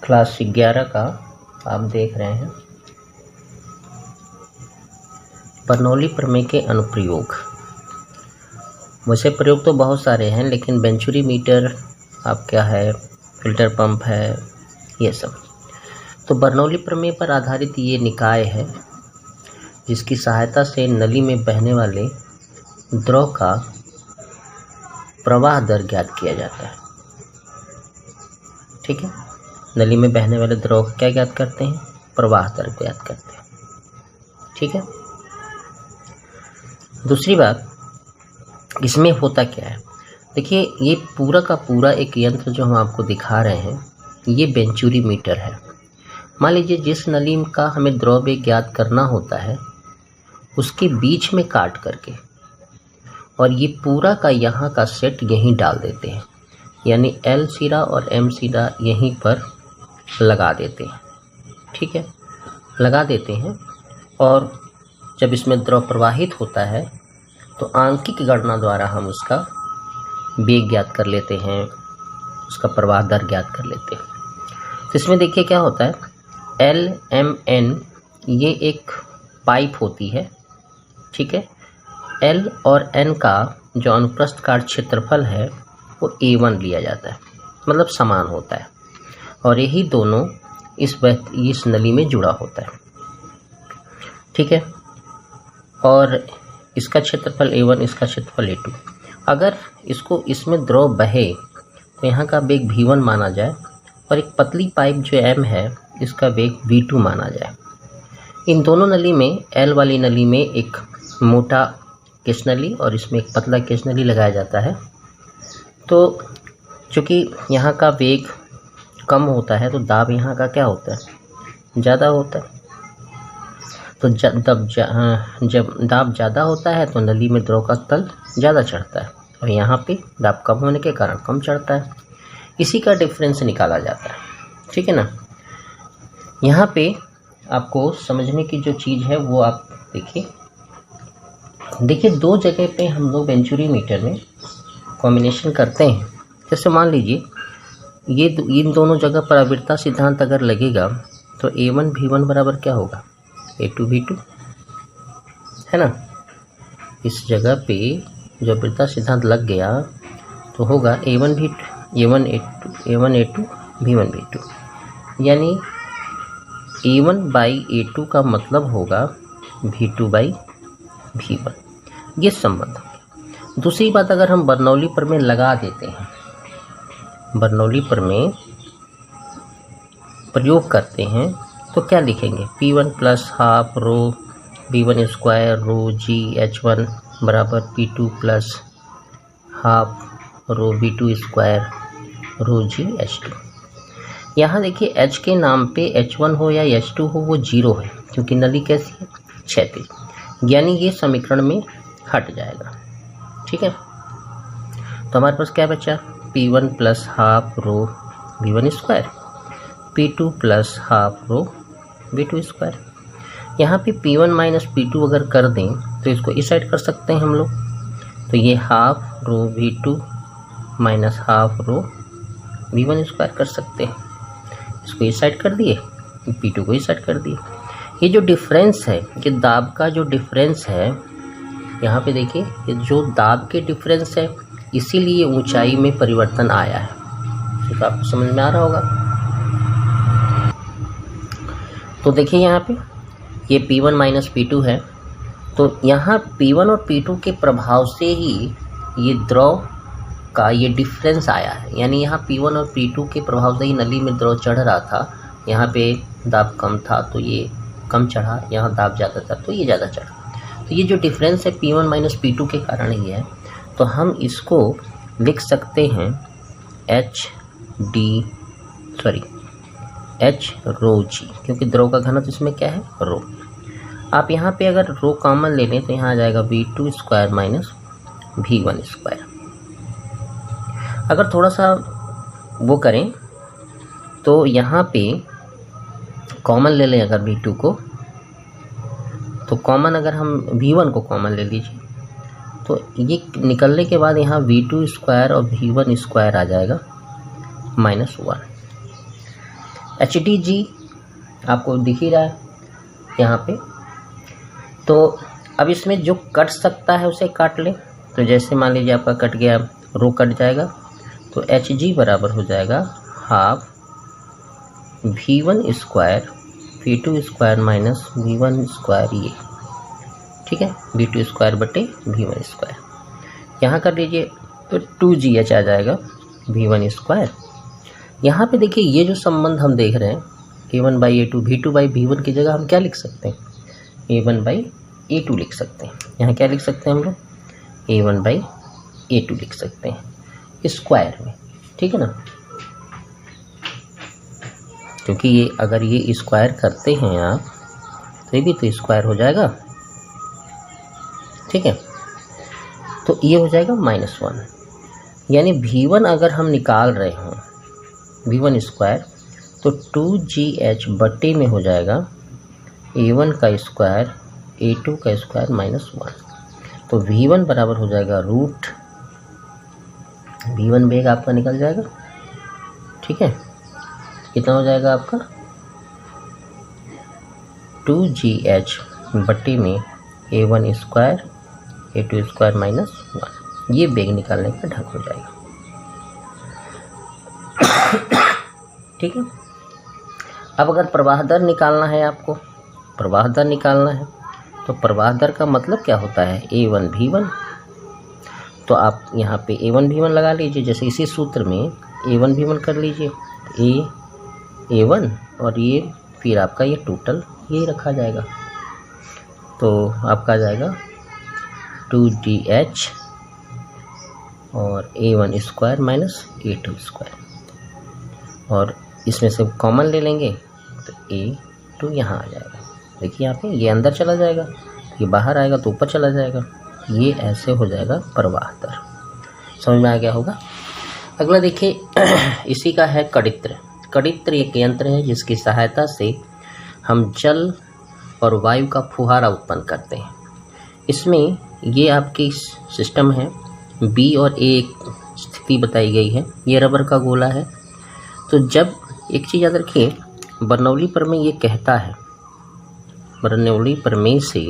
Class 11 का आप देख रहे हैं बर्नौली प्रमेय के अनुप्रयोग। वैसे प्रयोग तो बहुत सारे हैं, लेकिन वेंचुरी मीटर आप क्या है, फिल्टर पंप है, ये सब। तो बर्नौली प्रमेय पर आधारित ये निकाय है जिसकी सहायता से नली में बहने वाले द्रव का प्रवाह दर ज्ञात किया जाता है। ठीक है, नली में बहने वाले द्रव क्या ज्ञात करते हैं? प्रवाह दर ज्ञात करते हैं। ठीक है, दूसरी बात इसमें होता क्या है, देखिए ये पूरा का पूरा एक यंत्र जो हम आपको दिखा रहे हैं ये वेंचुरी मीटर है। मान लीजिए जिस नली का हमें द्रव वेग ज्ञात करना होता है उसके बीच में काट करके और ये पूरा का यहाँ का सेट यहीं डाल देते हैं, यानी L सिरा और M सिरा यहीं पर लगा देते हैं। ठीक है, लगा देते हैं और जब इसमें द्रव प्रवाहित होता है तो आंकिक गणना द्वारा हम उसका वेग ज्ञात कर लेते हैं, उसका प्रवाह दर ज्ञात कर लेते हैं। तो इसमें देखिए क्या होता है, L M N ये एक पाइप होती है। ठीक है, L और N का जो अनुप्रस्थ काट क्षेत्रफल है वो A1 लिया जाता है, मतलब समान होता है, और यही दोनों इस नली में जुड़ा होता है। ठीक है, और इसका क्षेत्रफल A1, इसका क्षेत्रफल A2। अगर इसमें द्रव बहे तो यहाँ का वेग V1 माना जाए और एक पतली पाइप जो M है इसका वेग V2 माना जाए। इन दोनों नली में L वाली नली में एक मोटा केस नली और इसमें एक पतला केस नली लगाया जाता है। तो चूँकि यहाँ का वेग कम होता है तो दाब यहाँ का क्या होता है, ज़्यादा होता है। तो जब दाब ज़्यादा होता है तो नली में द्रव का तल ज़्यादा चढ़ता है और यहाँ पे दाब कम होने के कारण कम चढ़ता है। इसी का डिफरेंस निकाला जाता है। ठीक है ना, यहाँ पे आपको समझने की जो चीज़ है वो आप देखिए दो जगह पे हम लोग वेंचुरी मीटर में कॉम्बिनेशन करते हैं। जैसे मान लीजिए ये इन दोनों जगह पर आवर्तता सिद्धांत अगर लगेगा तो A1 V1 बराबर क्या होगा, A2 V2, है ना। इस जगह पे जो आवर्तता सिद्धांत लग गया तो होगा A1 A2 V1 V2, यानी A1 बाई A2 का मतलब होगा V2 बाई V1, ये संबंध। दूसरी बात, अगर हम बर्नौली प्रमेय लगा देते हैं, बर्नौली प्रमेय प्रयोग करते हैं तो क्या लिखेंगे, P1 plus half rho V1 square rho G H1 बराबर P2 plus half rho V2 square rho G H2। यहाँ देखिए H के नाम पे H1 हो या H2 हो वो 0 है, क्योंकि नली कैसी है, क्षैतिज, यानी ये समीकरण में हट जाएगा। ठीक है, तो हमारे पास क्या बचा, P1 plus half rho V1 square, P2 plus half rho V2 square. यहाँ पे P1 माइनस P2 अगर कर दें तो इसको इस साइड कर सकते हैं हम लोग, तो ये half rho V2 minus half rho V1 square कर सकते हैं। इसको इस साइड कर दिए, P2 को इस साइड कर दिए। ये जो डिफरेंस है, ये दाब का जो डिफरेंस है, यहाँ पे देखिए ये जो दाब के डिफरेंस है, इसीलिए ऊंचाई में परिवर्तन आया है। तो आपको समझ में आ रहा होगा। तो देखिए यहाँ पे ये P1 माइनस P2 है, तो यहाँ P1 और P2 के प्रभाव से ही ये द्रव का ये डिफरेंस आया है, यानी यहाँ P1 और P2 के प्रभाव से ही नली में द्रव चढ़ रहा था। यहाँ पे दाब कम था तो ये कम चढ़ा, यहाँ दाब ज़्यादा था तो ये ज़्यादा चढ़ा। तो ये जो डिफरेंस है P1 माइनस P2 के कारण ही है। तो हम इसको लिख सकते हैं H रो G, क्योंकि द्रव का घनत्व इसमें क्या है, रो। आप यहाँ पे अगर रो कॉमन ले लें तो यहाँ आ जाएगा V2 square minus V1 square. अगर थोड़ा सा वो करें तो यहाँ पे कॉमन ले लें अगर V2 को, तो कॉमन अगर हम V1 को कॉमन ले लीजिए तो ये निकलने के बाद यहाँ V2 स्क्वायर और V1 स्क्वायर आ जाएगा -1। HDG आपको दिख ही रहा है यहाँ पे। तो अब इसमें जो कट सकता है उसे काट ले। तो जैसे मान लीजिए आपका कट गया, रो कट जाएगा, तो Hg बराबर हो जाएगा half V1 square V2 square minus V1 square, ये ठीक है, V2 स्क्वायर बटे V1 स्क्वायर। यहाँ कर लीजिए तो 2GH आ जाएगा V1 स्क्वायर। यहाँ पे देखिए ये जो संबंध हम देख रहे हैं A1/A2, V2/V1 की जगह हम क्या लिख सकते हैं, A1/A2 लिख सकते हैं। यहाँ क्या लिख सकते हैं हम लोग, A1/A2 लिख सकते हैं स्क्वायर में, ठीक है ना, क्योंकि ये अगर ये स्क्वायर करते हैं आप तो ये भी तो स्क्वायर हो जाएगा, ठीक है। तो ये हो जाएगा -1, यानी V1 अगर हम निकाल रहे हों V1 स्क्वायर, तो 2GH बटे में हो जाएगा A1 का स्क्वायर A2 का स्क्वायर -1। तो V1 बराबर हो जाएगा रूट V1 बेग आपका निकल जाएगा, ठीक है। कितना हो जाएगा आपका 2GH बटे में A1 स्क्वायर A2 स्क्वायर -1। ये बेग निकालने का ढंग हो जाएगा, ठीक है। अब अगर प्रवाह दर निकालना है आपको, प्रवाह दर निकालना है, तो प्रवाह दर का मतलब क्या होता है, A1V1। तो आप यहाँ पे A1V1 लगा लीजिए, जैसे इसी सूत्र में A1V1 कर लीजिए, A1 और ये फिर आपका ये टोटल ये रखा जाएगा। तो आपका आ जाएगा 2DH और A1 square minus A2 square, और इसमें से कॉमन ले लेंगे तो A2 यहाँ आ जाएगा। देखिए यहाँ पे ये अंदर चला जाएगा, ये बाहर आएगा तो ऊपर चला जाएगा। ये ऐसे हो जाएगा प्रवाह दर। समझ में आ गया होगा। अगला देखिए इसी का है कड़ित्र। कड़ित्र एक यंत्र है जिसकी सहायता से हम जल और वायु का फुहारा उत्पन्न करते हैं। इसमें ये आपकी सिस्टम है, बी और ए एक स्थिति बताई गई है, ये रबर का गोला है। तो जब एक चीज़ याद रखिए, बर्नौली प्रमेय ये कहता है, बर्नौली प्रमेय से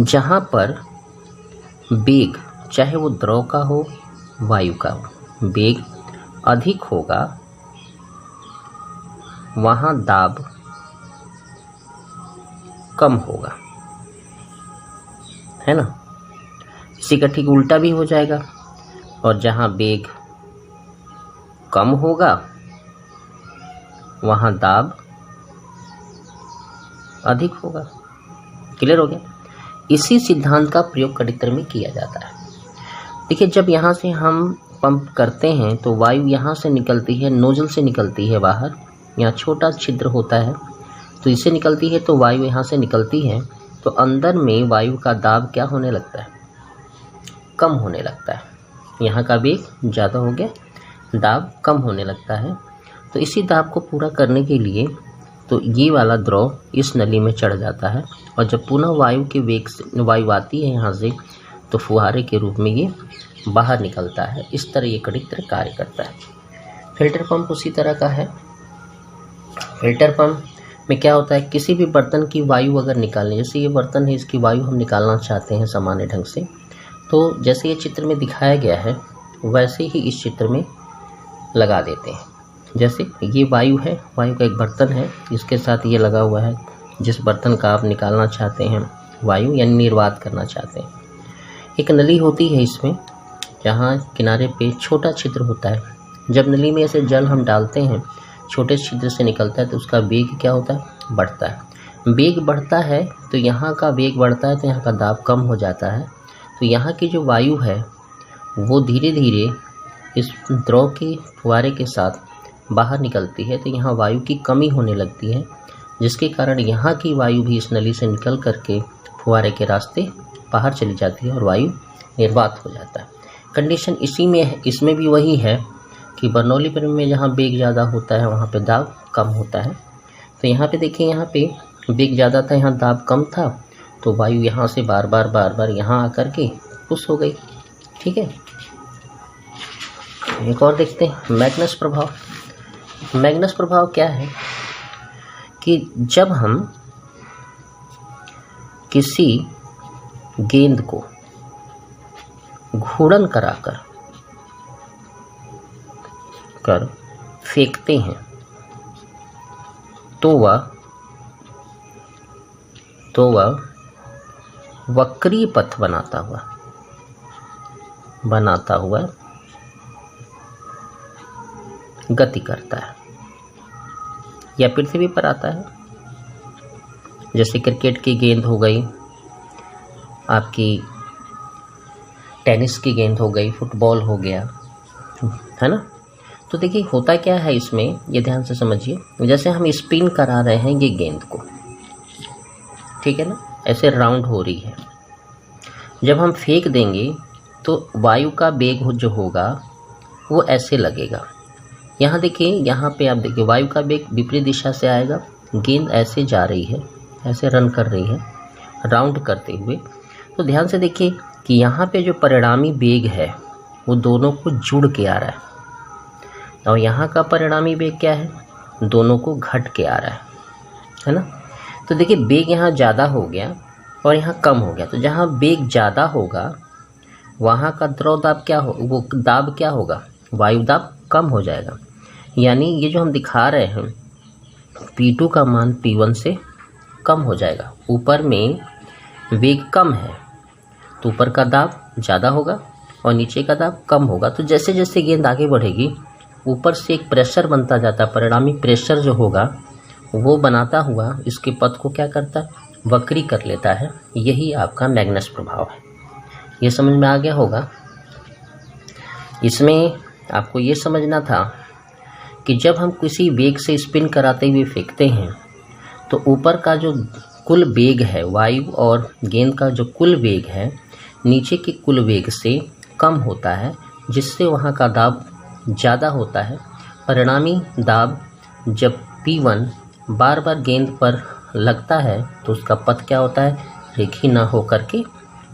जहाँ पर वेग चाहे वो द्रव का हो वायु का हो, वेग अधिक होगा वहाँ दाब कम होगा, है ना। इसी का ठीक उल्टा भी हो जाएगा, और जहाँ वेग कम होगा वहाँ दाब अधिक होगा। क्लियर हो गया। इसी सिद्धांत का प्रयोग कड़ित्र में किया जाता है। देखिए जब यहाँ से हम पंप करते हैं तो वायु यहाँ से निकलती है, नोजल से निकलती है बाहर, यहाँ छोटा छिद्र होता है तो इससे निकलती है, तो वायु यहाँ से निकलती है तो अंदर में वायु का दाब क्या होने लगता है, कम होने लगता है। यहाँ का वेग ज़्यादा हो गया, दाब कम होने लगता है। तो इसी दाब को पूरा करने के लिए तो ये वाला द्रव इस नली में चढ़ जाता है, और जब पुनः वायु के वेग से वायु आती है यहाँ से तो फुहारे के रूप में ये बाहर निकलता है। इस तरह ये कड़ित्र कार्य करता है। फिल्टर पंप उसी तरह का है। फिल्टर पंप में क्या होता है, किसी भी बर्तन की वायु अगर निकालनी, जैसे ये बर्तन है इसकी वायु हम निकालना चाहते हैं सामान्य ढंग से, तो जैसे ये चित्र में दिखाया गया है वैसे ही इस चित्र में लगा देते हैं। जैसे ये वायु है, वायु का एक बर्तन है, इसके साथ ये लगा हुआ है जिस बर्तन का आप निकालना चाहते हैं वायु, यानी निर्वात करना चाहते हैं। एक नली होती है इसमें, जहाँ किनारे पे छोटा छिद्र होता है। जब नली में ऐसे जल हम डालते हैं, छोटे छिद्र से निकलता है तो उसका वेग क्या होता है, बढ़ता है। वेग बढ़ता है तो यहाँ का वेग बढ़ता है तो यहाँ का दाब कम हो जाता है। तो यहाँ की जो वायु है वो धीरे धीरे इस द्रव के फुहारे के साथ बाहर निकलती है, तो यहाँ वायु की कमी होने लगती है, जिसके कारण यहाँ की वायु भी इस नली से निकल करके फुहारे के रास्ते बाहर चली जाती है और वायु निर्वात हो जाता है। कंडीशन इसी में है, इसमें भी वही है कि बर्नौली प्रमेय में जहाँ वेग ज़्यादा होता है वहाँ पे दाब कम होता है। तो यहाँ पे देखिए, यहाँ पे वेग ज़्यादा था, यहाँ दाब कम था, तो वायु यहाँ से बार बार यहाँ आकर के पुश हो गई। ठीक है, एक और देखते हैं मैग्नस प्रभाव। मैग्नस प्रभाव क्या है कि जब हम किसी गेंद को घूर्णन कराकर फेंकते हैं तो वह वक्रीय पथ बनाता हुआ गति करता है या पृथ्वी पर आता है। जैसे क्रिकेट की गेंद हो गई, आपकी टेनिस की गेंद हो गई, फुटबॉल हो गया, है ना। तो देखिए होता क्या है इसमें, ये ध्यान से समझिए। जैसे हम स्पिन करा रहे हैं ये गेंद को, ठीक है ना, ऐसे राउंड हो रही है। जब हम फेंक देंगे तो वायु का वेग जो होगा वो ऐसे लगेगा। यहाँ देखिए, यहाँ पे आप देखिए वायु का वेग विपरीत दिशा से आएगा, गेंद ऐसे जा रही है, ऐसे रन कर रही है राउंड करते हुए। तो ध्यान से देखिए कि यहाँ पे जो परिणामी वेग है वो दोनों को जुड़ के आ रहा है, और यहाँ का परिणामी वेग क्या है, दोनों को घट के आ रहा है ना। तो देखिए वेग यहाँ ज़्यादा हो गया और यहाँ कम हो गया। तो जहाँ वेग ज़्यादा होगा वहाँ का द्रव दाब क्या हो, वो दाब क्या होगा, वायु दाब कम हो जाएगा। यानी ये जो हम दिखा रहे हैं P2 का मान P1 से कम हो जाएगा। ऊपर में वेग कम है तो ऊपर का दाब ज़्यादा होगा और नीचे का दाब कम होगा। तो जैसे जैसे गेंद आगे बढ़ेगी ऊपर से एक प्रेशर बनता जाता है, परिणामी प्रेशर जो होगा वो बनाता हुआ इसके पथ को क्या करता है, वक्री कर लेता है। यही आपका मैग्नस प्रभाव है। ये समझ में आ गया होगा। इसमें आपको ये समझना था कि जब हम किसी वेग से स्पिन कराते हुए फेंकते हैं तो ऊपर का जो कुल वेग है, वायु और गेंद का जो कुल वेग है नीचे के कुल वेग से कम होता है, जिससे वहाँ का दाब ज़्यादा होता है। परिणामी दाब जब P1 बार बार गेंद पर लगता है तो उसका पथ क्या होता है, रेखीय ना हो करके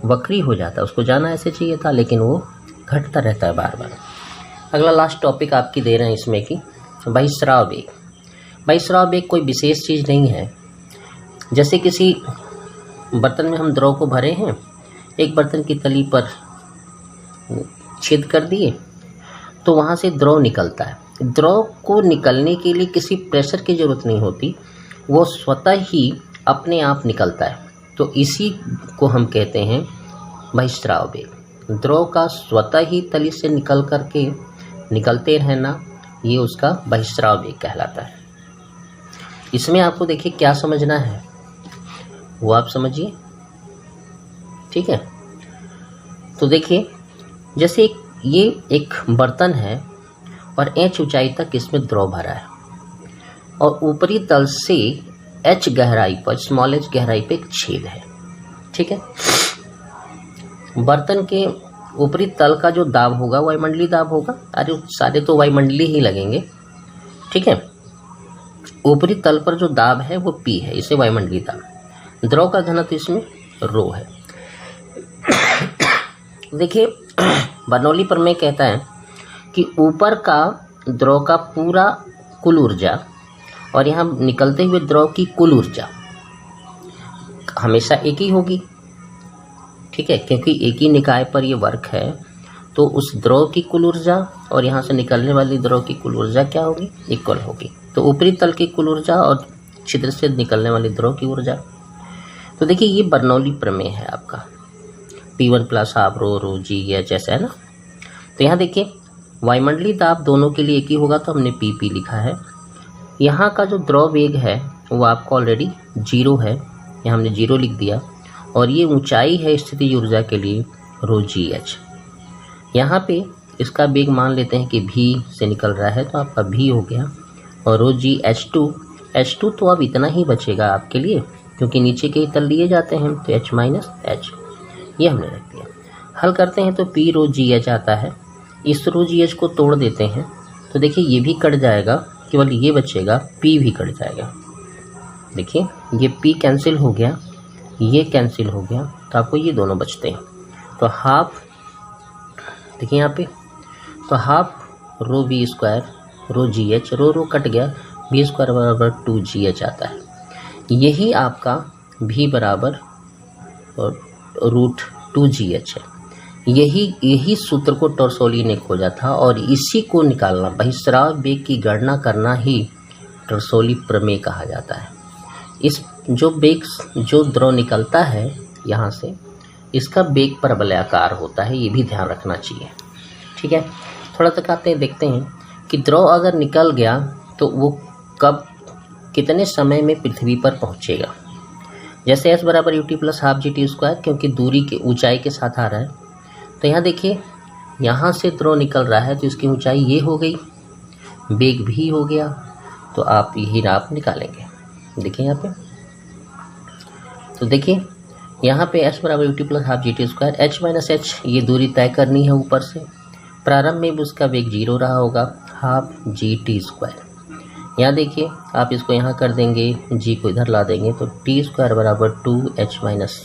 वक्री हो जाता है। उसको जाना ऐसे चाहिए था लेकिन वो घटता रहता है बार बार। अगला लास्ट टॉपिक आपकी दे रहे हैं इसमें कि बहिस्राव वेग। बहिस्राव वेग कोई विशेष चीज़ नहीं है। जैसे किसी बर्तन में हम द्रव को भरे हैं, एक बर्तन की तली पर छेद कर दिए तो वहाँ से द्रव निकलता है। द्रव को निकलने के लिए किसी प्रेशर की ज़रूरत नहीं होती, वो स्वतः ही अपने आप निकलता है। तो इसी को हम कहते हैं बहिस्राव वेग। द्रव का स्वतः ही तली से निकलते रहना, ये उसका बहिस्राव वेग कहलाता है। इसमें आपको देखिए क्या समझना है वो आप समझिए, ठीक है। तो देखिए जैसे ये एक बर्तन है और h ऊंचाई तक इसमें द्रव भरा है और ऊपरी तल से h गहराई पर, स्मॉल h गहराई पे एक छेद है, ठीक है। बर्तन के ऊपरी तल का जो दाब होगा वायुमंडलीय दाब होगा। अरे सारे तो वायुमंडलीय ही लगेंगे, ठीक है। ऊपरी तल पर जो दाब है वो P है, इसे वायुमंडलीय दाब। द्रव का घनत्व इसमें रो है। देखिए बर्नौली प्रमेय कहता है कि ऊपर का द्रव का पूरा कुल ऊर्जा और यहाँ निकलते हुए द्रव की कुल ऊर्जा हमेशा एक ही होगी, ठीक है, क्योंकि एक ही निकाय पर ये वर्क है। तो उस द्रव की कुल ऊर्जा और यहाँ से निकलने वाली द्रव की कुल ऊर्जा क्या होगी, इक्वल होगी। तो ऊपरी तल की कुल ऊर्जा और छिद्र से निकलने वाली द्रव की ऊर्जा। तो देखिए ये बर्नौली प्रमेय है आपका, P1 प्लस हाफ रो GH ऐसा है ना। तो यहाँ देखिए वायुमंडलीय दाब दोनों के लिए एक ही होगा, तो हमने PP लिखा है। यहाँ का जो द्रव वेग है वो आपको ऑलरेडी 0 है, यहाँ हमने 0 लिख दिया। और ये ऊंचाई है स्थितिज ऊर्जा के लिए ρgh। यहाँ पे इसका वेग मान लेते हैं कि V से निकल रहा है तो आपका V हो गया, और ρgh2 तो अब इतना ही बचेगा आपके लिए, क्योंकि नीचे के तल लिए जाते हैं तो H माइनस H, ये हमने रख दिया। हल करते हैं तो P ρgh आता है। इस ρgh को तोड़ देते हैं तो देखिए ये भी कट जाएगा, केवल ये बचेगा, P भी कट जाएगा। देखिए ये P कैंसिल हो गया, ये कैंसिल हो गया, तो आपको ये दोनों बचते हैं। तो हाफ देखिए यहाँ पे, तो हाफ ρv स्क्वायर रो जी एच, रो कट गया, वी स्क्वायर बराबर 2GH आता है। यही आपका v बराबर √2GH है। यही सूत्र को टॉर्सोली ने खोजा था और इसी को निकालना, बहिस्राव वेग की गणना करना ही टॉर्सोली प्रमेय कहा जाता है। इस जो द्रव निकलता है यहाँ से, इसका वेग परवलयाकार होता है, ये भी ध्यान रखना चाहिए। ठीक है, थोड़ा तक आते हैं, देखते हैं कि द्रव अगर निकल गया तो वो कब कितने समय में पृथ्वी पर पहुँचेगा। जैसे s बराबर ut प्लस हाफ GT², क्योंकि दूरी के ऊंचाई के साथ आ रहा है, तो यहाँ देखिए यहाँ से द्रव निकल रहा है तो इसकी ऊंचाई ये हो गई, वेग भी हो गया, तो आप यही आप निकालेंगे। देखिए यहाँ पे, तो देखिए यहाँ पे s बराबर ut plus half GT², h minus h ये दूरी तय करनी है ऊपर से। प्रारंभ में उसका वेग 0 रहा होगा, हाफ GT²। यहाँ देखिए आप इसको यहाँ कर देंगे, g को इधर ला देंगे तो t² बराबर 2h माइनस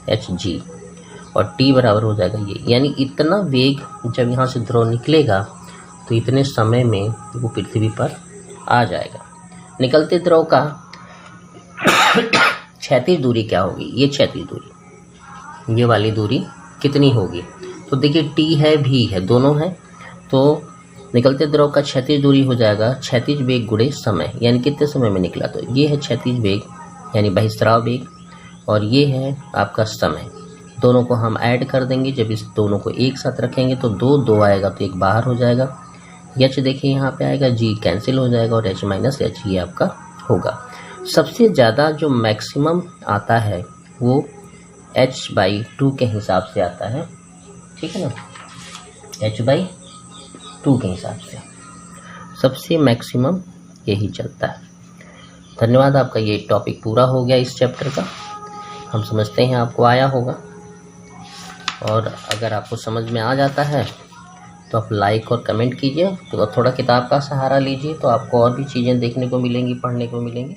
hg, और t बराबर हो जाएगा ये, यानी इतना वेग जब यहाँ से द्रव निकलेगा तो इतने समय में वो पृथ्वी पर आ जाएगा। निकलते द्रव का क्षैतिज दूरी क्या होगी, ये क्षैतिज दूरी, ये वाली दूरी कितनी होगी, तो देखिए t है v है, दोनों है, तो निकलते द्रव का क्षैतिज दूरी हो जाएगा क्षैतिज वेग गुणे समय, यानी कितने समय में निकला, तो ये है क्षैतिज वेग यानी बहिस्राव वेग, और ये है आपका समय। दोनों को हम ऐड कर देंगे, जब इस दोनों को एक साथ रखेंगे तो 2 आएगा तो 1 बाहर हो जाएगा। h देखिए यहाँ पे आएगा, g कैंसिल हो जाएगा और h माइनस h ये आपका होगा। सबसे ज़्यादा जो मैक्सिमम आता है वो h/2 के हिसाब से आता है, ठीक है ना, h/2 के हिसाब से सबसे मैक्सिमम यही चलता है। धन्यवाद, आपका ये टॉपिक पूरा हो गया इस चैप्टर का। हम समझते हैं आपको आया होगा, और अगर आपको समझ में आ जाता है तो आप लाइक और कमेंट कीजिए, तो थोड़ा किताब का सहारा लीजिए, तो आपको और भी चीज़ें देखने को मिलेंगी, पढ़ने को मिलेंगी।